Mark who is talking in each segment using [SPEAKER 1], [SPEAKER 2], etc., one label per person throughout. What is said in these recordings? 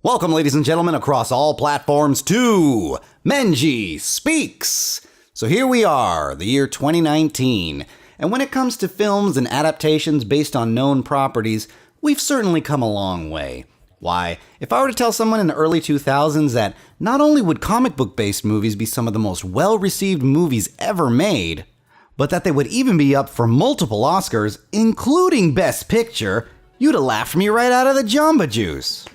[SPEAKER 1] Welcome, ladies and gentlemen, across all platforms to Menji Speaks. So here we are, the year 2019, and when it comes to films and adaptations based on known properties, we've certainly come a long way. Why, if I were to tell someone in the early 2000s that not only would comic book-based movies be some of the most well-received movies ever made, but that they would even be up for multiple Oscars, including Best Picture, you'd have laughed me right out of the Jamba Juice.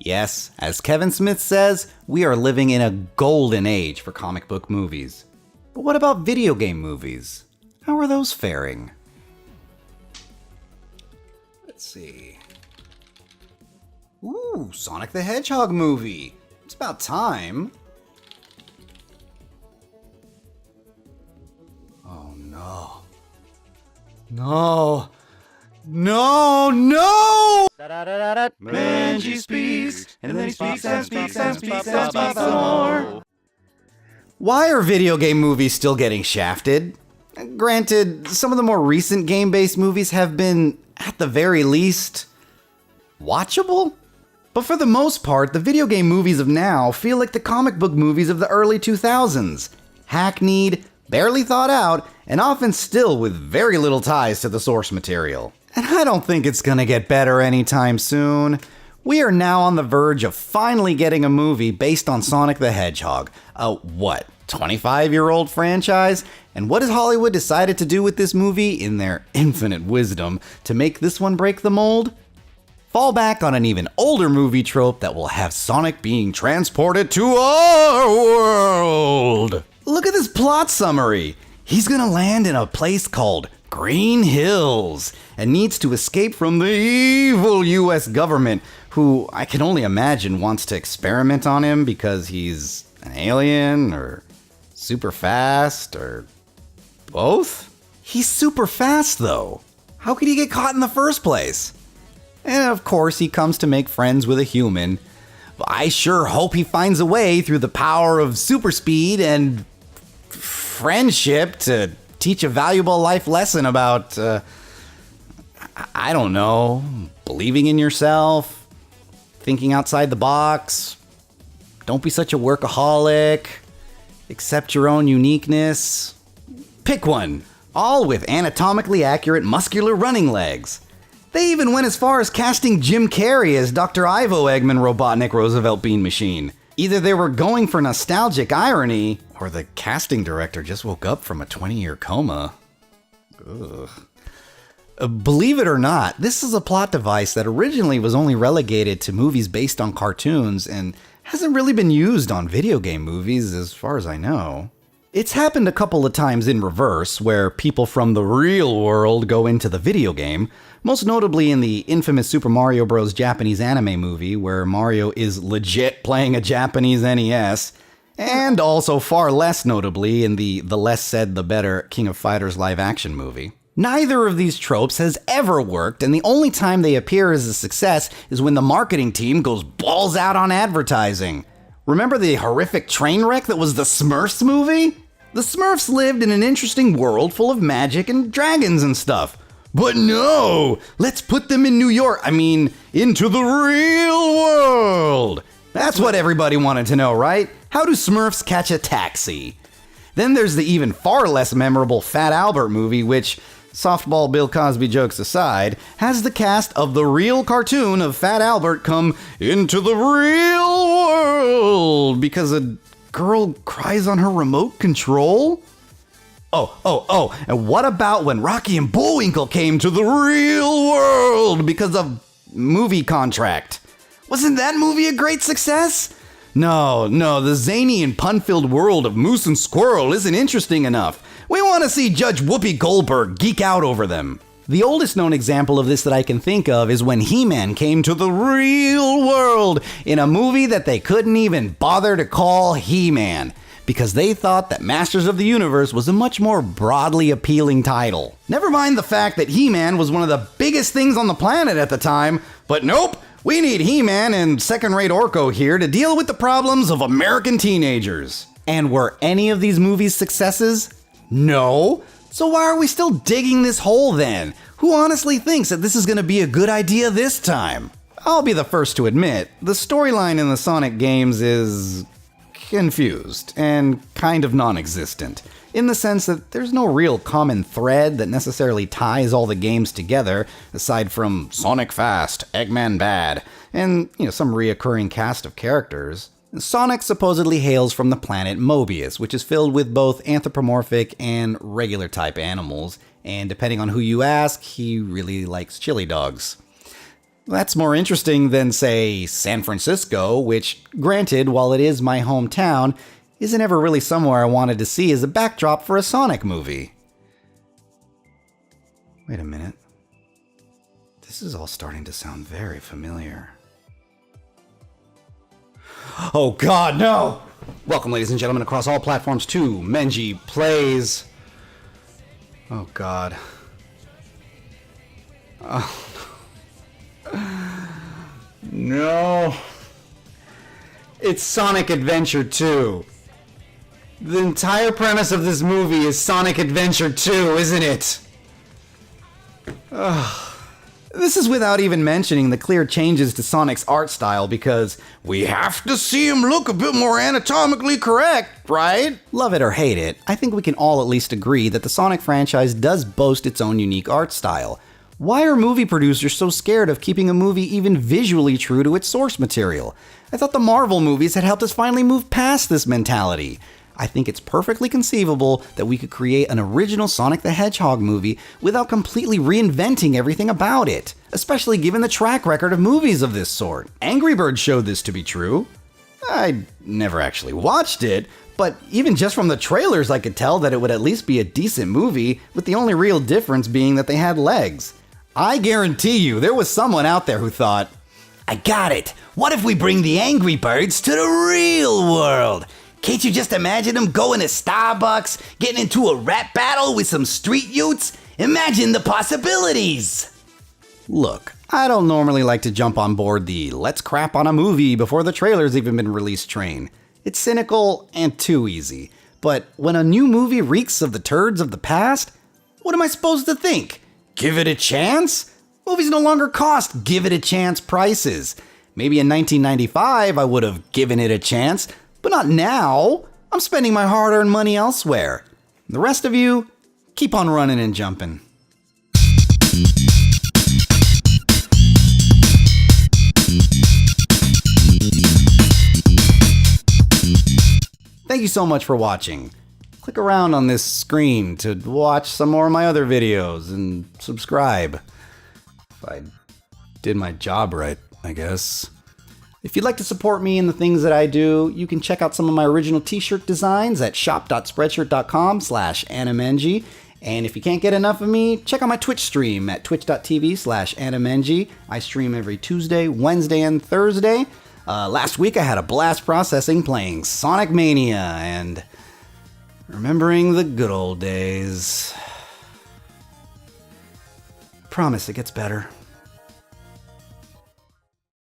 [SPEAKER 1] Yes, as Kevin Smith says, we are living in a golden age for comic book movies. But what about video game movies? How are those faring? Let's see. Ooh, Sonic the Hedgehog movie. It's about time. Oh no. No. No, no! Menji speaks, and then he speaks and speaks and speaks and speaks some more. Why are video game movies still getting shafted? Granted, some of the more recent game-based movies have been, at the very least, watchable? But for the most part, the video game movies of now feel like the comic book movies of the early 2000s. Hackneyed, barely thought out, and often still with very little ties to the source material. And I don't think it's gonna get better anytime soon. We are now on the verge of finally getting a movie based on Sonic the Hedgehog. A 25-year-old franchise? And what has Hollywood decided to do with this movie, in their infinite wisdom, to make this one break the mold? Fall back on an even older movie trope that will have Sonic being transported to our world. Look at this plot summary. He's gonna land in a place called Green Hills and needs to escape from the evil US government, who I can only imagine wants to experiment on him because he's an alien or super fast or both? He's super fast though. How could he get caught in the first place? And of course he comes to make friends with a human. I sure hope he finds a way through the power of super speed and friendship to teach a valuable life lesson about, I don't know, believing in yourself, thinking outside the box, don't be such a workaholic, accept your own uniqueness. Pick one, all with anatomically accurate muscular running legs. They even went as far as casting Jim Carrey as Dr. Ivo Eggman Robotnik Roosevelt Bean Machine. Either they were going for nostalgic irony, or the casting director just woke up from a 20-year coma. Ugh. Believe it or not, this is a plot device that originally was only relegated to movies based on cartoons and hasn't really been used on video game movies as far as I know. It's happened a couple of times in reverse, where people from the real world go into the video game, most notably in the infamous Super Mario Bros. Japanese anime movie, where Mario is legit playing a Japanese NES, and also far less notably in the less said the better King of Fighters live action movie. Neither of these tropes has ever worked, and the only time they appear as a success is when the marketing team goes balls out on advertising. Remember the horrific train wreck that was the Smurfs movie? The Smurfs lived in an interesting world full of magic and dragons and stuff. But no! Let's put them in New York. Into the real world! That's what everybody wanted to know, right? How do Smurfs catch a taxi? Then there's the even far less memorable Fat Albert movie, which, softball Bill Cosby jokes aside, has the cast of the real cartoon of Fat Albert come into the real world because a girl cries on her remote control? Oh, and what about when Rocky and Bullwinkle came to the real world because of movie contract? Wasn't that movie a great success? No, the zany and pun-filled world of Moose and Squirrel isn't interesting enough. We want to see Judge Whoopi Goldberg geek out over them. The oldest known example of this that I can think of is when He-Man came to the real world in a movie that they couldn't even bother to call He-Man, because they thought that Masters of the Universe was a much more broadly appealing title. Never mind the fact that He-Man was one of the biggest things on the planet at the time, but nope, we need He-Man and second-rate Orko here to deal with the problems of American teenagers. And were any of these movies successes? No. So why are we still digging this hole then? Who honestly thinks that this is going to be a good idea this time? I'll be the first to admit, the storyline in the Sonic games is confused and kind of non-existent, in the sense that there's no real common thread that necessarily ties all the games together, aside from Sonic Fast, Eggman Bad, and, some reoccurring cast of characters. Sonic supposedly hails from the planet Mobius, which is filled with both anthropomorphic and regular type animals, and depending on who you ask, he really likes chili dogs. That's more interesting than, say, San Francisco, which, granted, while it is my hometown, isn't ever really somewhere I wanted to see as a backdrop for a Sonic movie. Wait a minute. This is all starting to sound very familiar. Oh God, no! Welcome, ladies and gentlemen, across all platforms to Menji Plays. Oh God. Oh. No. It's Sonic Adventure 2. The entire premise of this movie is Sonic Adventure 2, isn't it? Ugh. This is without even mentioning the clear changes to Sonic's art style, because we have to see him look a bit more anatomically correct, right? Love it or hate it, I think we can all at least agree that the Sonic franchise does boast its own unique art style. Why are movie producers so scared of keeping a movie even visually true to its source material? I thought the Marvel movies had helped us finally move past this mentality. I think it's perfectly conceivable that we could create an original Sonic the Hedgehog movie without completely reinventing everything about it, especially given the track record of movies of this sort. Angry Birds showed this to be true. I never actually watched it, but even just from the trailers I could tell that it would at least be a decent movie, with the only real difference being that they had legs. I guarantee you there was someone out there who thought, I got it! What if we bring the Angry Birds to the real world? Can't you just imagine them going to Starbucks, getting into a rap battle with some street youths? Imagine the possibilities! Look, I don't normally like to jump on board the let's crap on a movie before the trailer's even been released train. It's cynical and too easy. But when a new movie reeks of the turds of the past, what am I supposed to think? Give it a chance? Movies no longer cost give it a chance prices. Maybe in 1995 I would have given it a chance, but not now. I'm spending my hard-earned money elsewhere. The rest of you, keep on running and jumping. Thank you so much for watching. Click around on this screen to watch some more of my other videos and subscribe. If I did my job right, I guess. If you'd like to support me in the things that I do, you can check out some of my original t-shirt designs at shop.spreadshirt.com/AnnaMenji. And if you can't get enough of me, check out my Twitch stream at twitch.tv/AnnaMenji. I stream every Tuesday, Wednesday, and Thursday. Last week I had a blast processing playing Sonic Mania and remembering the good old days. Promise it gets better.